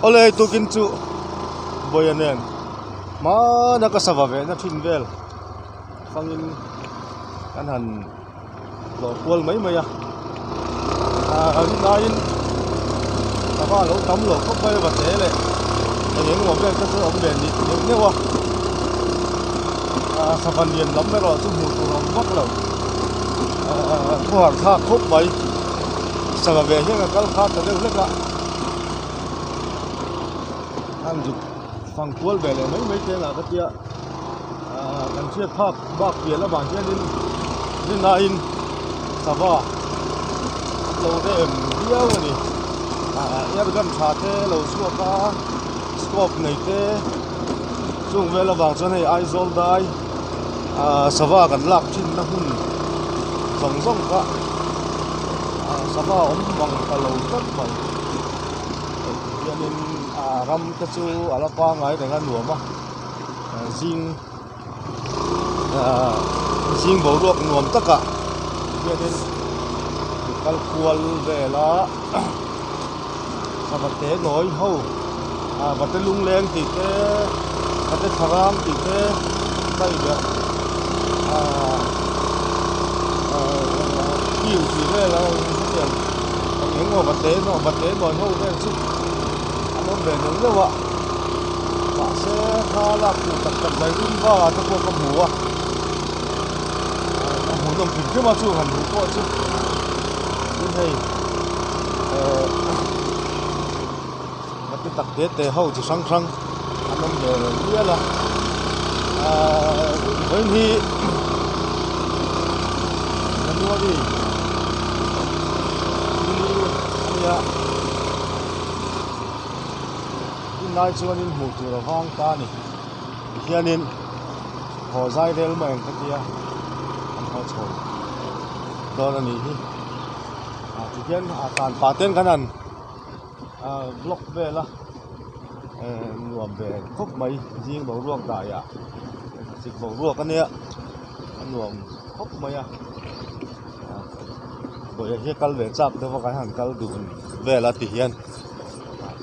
Ole tu kin chu boyanen ma na ka sava ve na thin vel fangin kan han lo kwal mai mai an nain sava lo tam lo ko pai ba te le eng mo ve ka chu om ben ni ne wa savan yen lam me ro chu mu tu ram bak lo ko har tha khop mai sava ve hian ka kal kha ta de le ka anh chụp phăng cuốn về lại mấy cái là cái kia cần chiết thóc bạc tiền là bằng chiết lên in sava lâu thế em yêu rồi nè em gần chả thế lâu suốt cả scope này thế chung về là bằng cho này ai zol dai sava gần lạc trên nó hun rong rong cả sava ông bằng cả lâu rất vậy nên ram ta chu ala pa ngai dengan nuam jing bo ruak nuam taka nên kal kual ve la sabate noi ho bate lung leng ti te bate tharam ti te kai be kiu ti ve la yang eng ngo bate noi ho ve chu nó về những cái vợ và sẽ khá là cụ tập tập đầy rung và cho cô cầm hú hú đồng thịt chứ mà chú hẳn hú cô chứ như thế mà cái tập tiết để hậu chỉ sang sang anh ông về nghĩa là với thì anh mua đi nai chuan in hmu tur awang ta ni hianin haw zai rel mai ang khatia an haw chhaw don ani hi ti hian tan paten kanan block vela nuam ve khop mai jing bo ruak da ya sik bo ruak ania nuam khop mai boya he kal ve chap te wa kai han kal du vela ti hian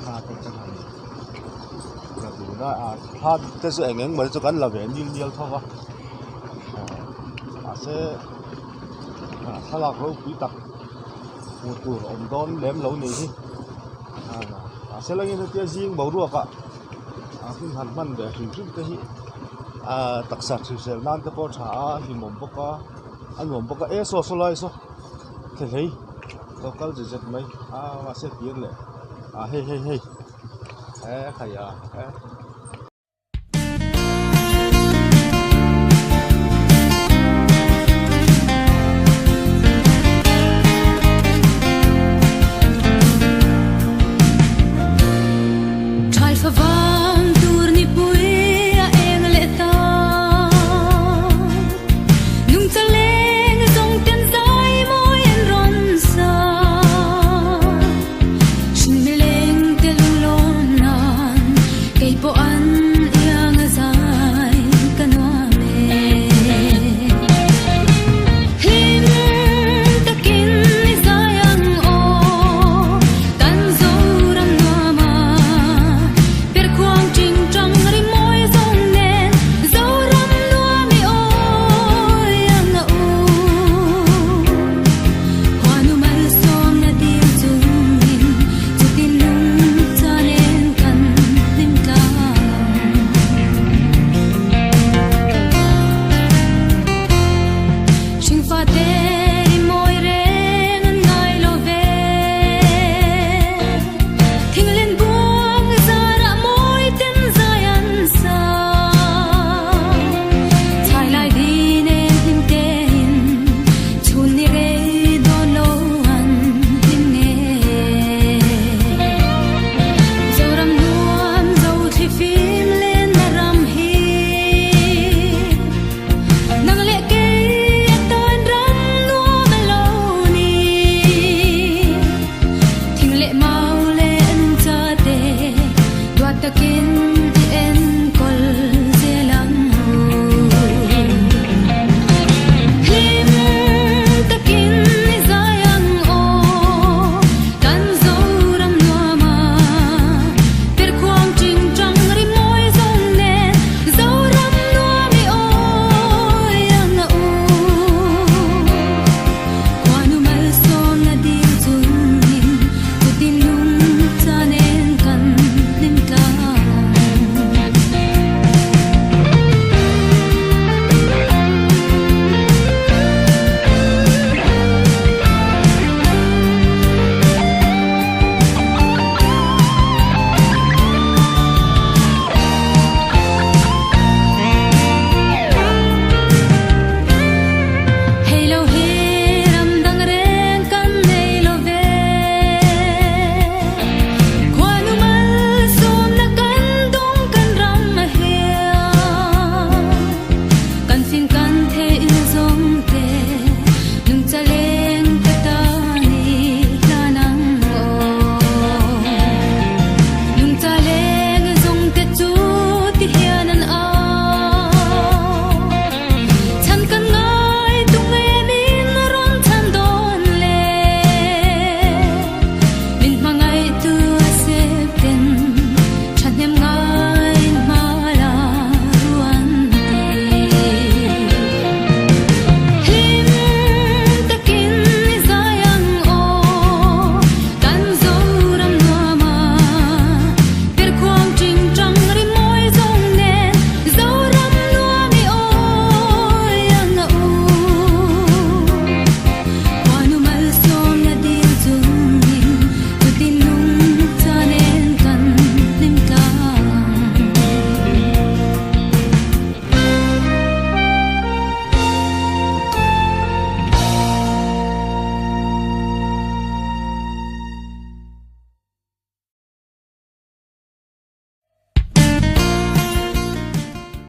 kha te chan phát thế sự ảnh hưởng mới cho cán là về nhiều thôi sẽ thay lạc lâu quý tắc một tuổi ông đón đếm lâu này đi sẽ là những cái riêng bầu ruột khi hành văn để hình dung cái đặc sản sự sẽ nan cái bao trả thì mồm bốc anh mồm bốc cái số số lại số thế thấy tôi có gì giật mấy và sẽ tiếng lệ hey thầy again.